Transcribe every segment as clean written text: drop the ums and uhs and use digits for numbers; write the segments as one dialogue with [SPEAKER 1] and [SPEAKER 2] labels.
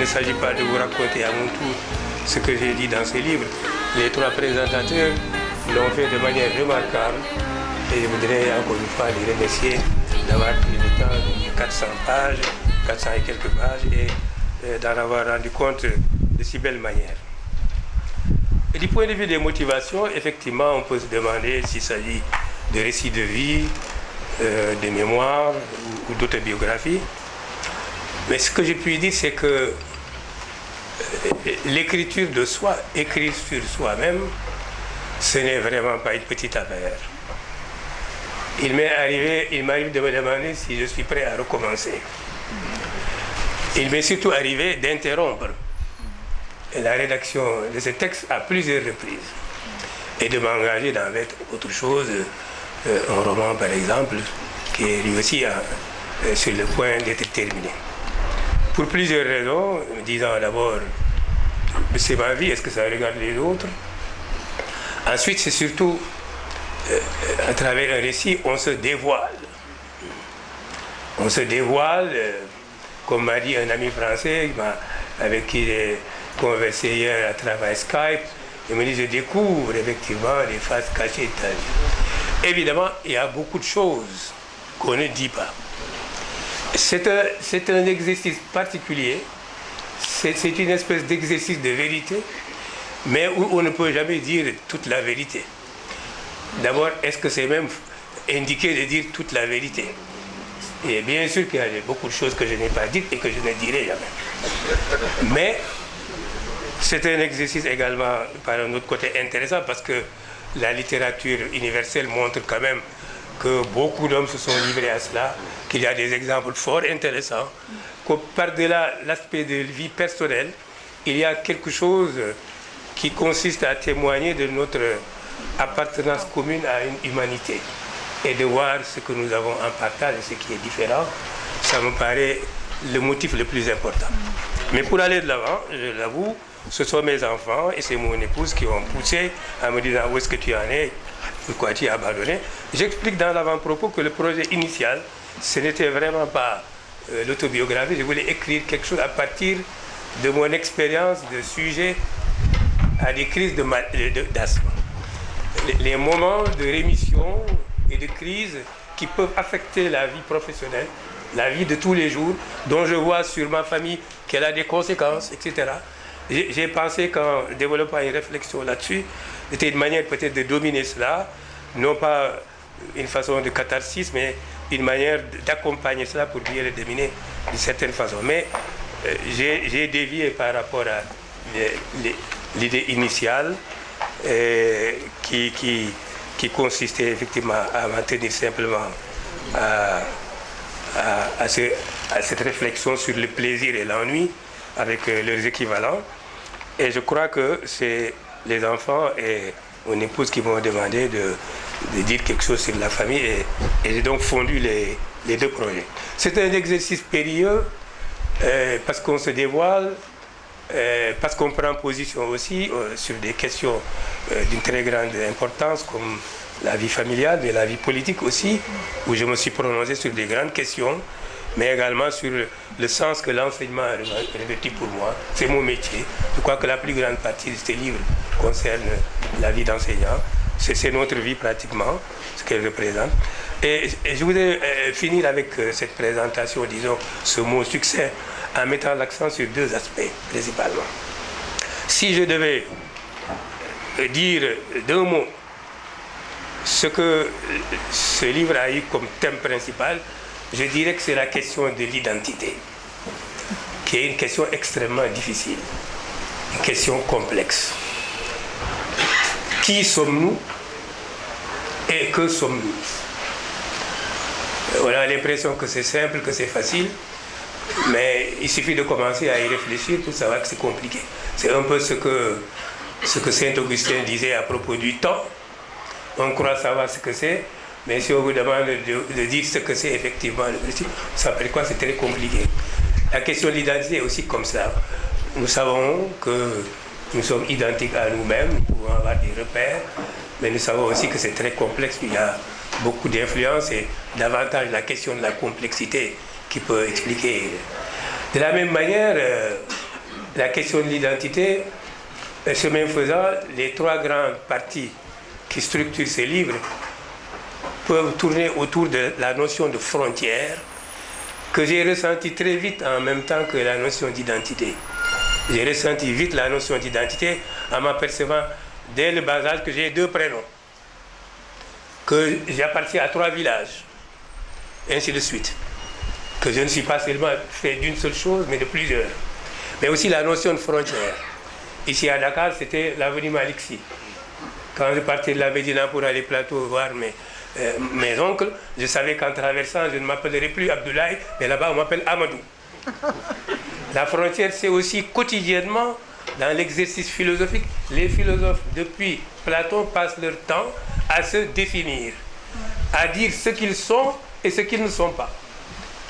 [SPEAKER 1] ne s'agit pas de vous raconter à mon tour ce que j'ai dit dans ces livres. Les trois présentateurs l'ont fait de manière remarquable et je voudrais encore une fois les remercier d'avoir pris le temps de 400 pages, 400 et quelques pages et d'en avoir rendu compte de si belle manière. Et du point de vue des motivations, effectivement, on peut se demander s'il s'agit de récits de vie, de mémoires ou d'autobiographies. Mais ce que j'ai pu dire, c'est que l'écriture de soi, écrire sur soi-même, ce n'est vraiment pas une petite affaire. Il m'arrive de me demander si je suis prêt à recommencer. Il m'est surtout arrivé d'interrompre la rédaction de ce texte à plusieurs reprises et de m'engager dans autre chose, un roman par exemple, qui est lui aussi sur le point d'être terminé. Pour plusieurs raisons, me disant d'abord, c'est ma vie, est-ce que ça regarde les autres? Ensuite, c'est surtout, à travers un récit, on se dévoile. On se dévoile, comme m'a dit un ami français avec qui j'ai conversé hier à travers Skype, il me dit, je découvre effectivement les faces cachées de ta vie. Évidemment, il y a beaucoup de choses qu'on ne dit pas. C'est un exercice particulier, c'est une espèce d'exercice de vérité, mais où on ne peut jamais dire toute la vérité. D'abord, est-ce que c'est même indiqué de dire toute la vérité? Et bien sûr qu'il y a beaucoup de choses que je n'ai pas dites et que je ne dirai jamais. Mais c'est un exercice également, par un autre côté, intéressant parce que la littérature universelle montre quand même que beaucoup d'hommes se sont livrés à cela, qu'il y a des exemples fort intéressants, que par-delà l'aspect de vie personnelle, il y a quelque chose qui consiste à témoigner de notre appartenance commune à une humanité et de voir ce que nous avons en partage et ce qui est différent. Ça me paraît le motif le plus important. Mais pour aller de l'avant, je l'avoue, ce sont mes enfants et c'est mon épouse qui ont poussé en me disant où est-ce que tu en es, pourquoi tu as abandonné. J'explique dans l'avant-propos que le projet initial, ce n'était vraiment pas l'autobiographie. Je voulais écrire quelque chose à partir de mon expérience de sujet à des crises d'asthme. Les moments de rémission et de crise qui peuvent affecter la vie professionnelle, la vie de tous les jours, dont je vois sur ma famille qu'elle a des conséquences, etc. J'ai pensé qu'en développant une réflexion là-dessus, c'était une manière peut-être de dominer cela, non pas une façon de catharsis, mais une manière d'accompagner cela pour bien le dominer d'une certaine façon. Mais j'ai dévié par rapport à l'idée initiale qui consistait effectivement à m'en tenir simplement à cette réflexion sur le plaisir et l'ennui avec leurs équivalents. Et je crois que c'est les enfants et mon épouse qui m'ont demandé de dire quelque chose sur la famille et j'ai donc fondu les deux projets. C'est un exercice périlleux parce qu'on se dévoile, parce qu'on prend position aussi sur des questions d'une très grande importance comme la vie familiale, mais la vie politique aussi, où je me suis prononcé sur des grandes questions, mais également sur le sens que l'enseignement a revêtu pour moi. C'est mon métier. Je crois que la plus grande partie de ces livres concerne la vie d'enseignant. C'est notre vie pratiquement, ce qu'elle représente. Et je voudrais finir avec cette présentation, disons, ce mot succès, en mettant l'accent sur deux aspects, principalement. Si je devais dire d'un mot ce que ce livre a eu comme thème principal, je dirais que c'est la question de l'identité, qui est une question extrêmement difficile, une question complexe. Qui sommes-nous et que sommes-nous? On a l'impression que c'est simple, que c'est facile, mais il suffit de commencer à y réfléchir pour savoir que c'est compliqué. C'est un peu ce que Saint-Augustin disait à propos du temps. On croit savoir ce que c'est, mais si on vous demande de dire ce que c'est effectivement le principe, ça s'appelle quoi? C'est très compliqué. La question de l'identité est aussi comme ça. Nous savons que nous sommes identiques à nous-mêmes, nous pouvons avoir des repères, mais nous savons aussi que c'est très complexe, il y a beaucoup d'influences et davantage la question de la complexité qui peut expliquer. De la même manière, la question de l'identité, chemin faisant, les trois grandes parties qui structurent ces livres peuvent tourner autour de la notion de frontière que j'ai ressenti très vite en même temps que la notion d'identité. J'ai ressenti vite la notion d'identité en m'apercevant dès le bas âge que j'ai deux prénoms, que j'appartiens à trois villages, et ainsi de suite. Que je ne suis pas seulement fait d'une seule chose, mais de plusieurs. Mais aussi la notion de frontière. Ici à Dakar, c'était l'avenue Maliksi. Quand je partais de la Médina pour aller plateau voir mes oncles, je savais qu'en traversant, je ne m'appellerais plus Abdoulaye, mais là-bas, on m'appelle Amadou. La frontière, c'est aussi quotidiennement, dans l'exercice philosophique, les philosophes, depuis Platon, passent leur temps à se définir, à dire ce qu'ils sont et ce qu'ils ne sont pas.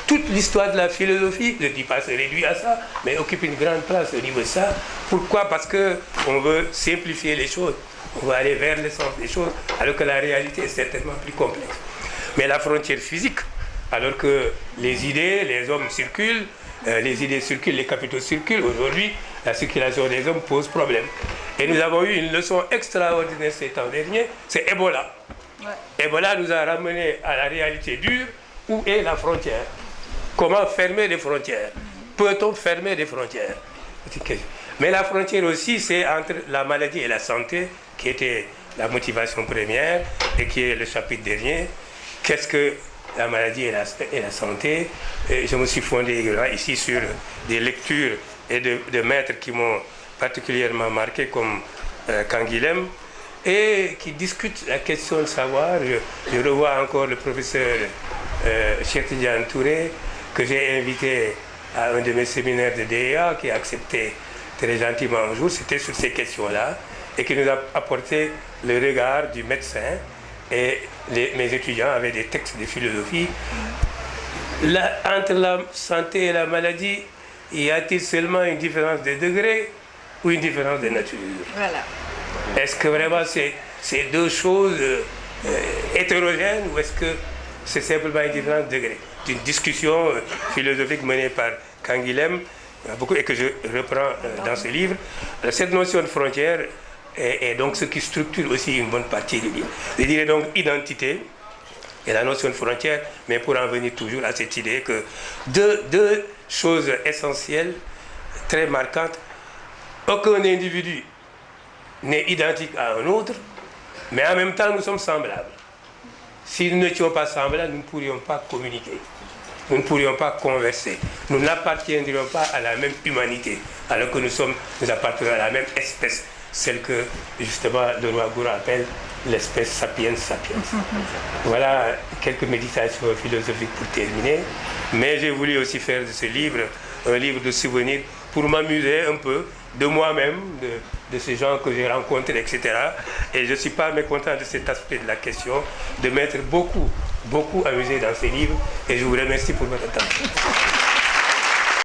[SPEAKER 1] Toute l'histoire de la philosophie, je ne dis pas se réduit à ça, mais occupe une grande place au niveau de ça. Pourquoi? Parce qu'on veut simplifier les choses. On va aller vers l'essence des choses, alors que la réalité est certainement plus complexe. Mais la frontière physique, alors que les idées, les hommes circulent, les idées circulent, les capitaux circulent, aujourd'hui, la circulation des hommes pose problème. Et nous avons eu une leçon extraordinaire ces temps derniers, c'est Ebola. Ouais. Ebola nous a ramené à la réalité dure, où est la frontière? Comment fermer les frontières? Peut-on fermer les frontières? Mais la frontière aussi, c'est entre la maladie et la santé, qui était la motivation première et qui est le chapitre dernier. Qu'est-ce que la maladie et la santé? Et je me suis fondé ici sur des lectures et de maîtres qui m'ont particulièrement marqué, comme Canguilhem, et qui discutent la question de savoir. Je revois encore le professeur Cheikh Tidiane Touré, que j'ai invité à un de mes séminaires de DEA, qui a accepté très gentiment un jour. C'était sur ces questions-là, et qui nous a apporté le regard du médecin. Et mes étudiants avaient des textes de philosophie. Entre la santé et la maladie, y a-t-il seulement une différence de degré ou une différence de nature? Voilà. Est-ce que vraiment c'est deux choses hétérogènes, ou est-ce que c'est simplement une différence de degré? D'une discussion philosophique menée par Canguilhem, et que je reprends dans ce livre. Cette notion de frontière est donc ce qui structure aussi une bonne partie du livre. Je dirais donc identité et la notion de frontière, mais pour en venir toujours à cette idée que deux choses essentielles, très marquantes. Aucun individu n'est identique à un autre, mais en même temps nous sommes semblables. Si nous n'étions pas semblables, nous ne pourrions pas communiquer. Nous ne pourrions pas converser. Nous n'appartiendrions pas à la même humanité, alors que nous appartenons à la même espèce, celle que justement le roi Gour appelle l'espèce sapiens sapiens. Voilà quelques méditations philosophiques pour terminer. Mais j'ai voulu aussi faire de ce livre un livre de souvenirs pour m'amuser un peu de moi-même, de ces gens que j'ai rencontrés, etc. Et je ne suis pas mécontent de cet aspect de la question, de m'être beaucoup amusé dans ces livres. Et je vous remercie pour votre attention.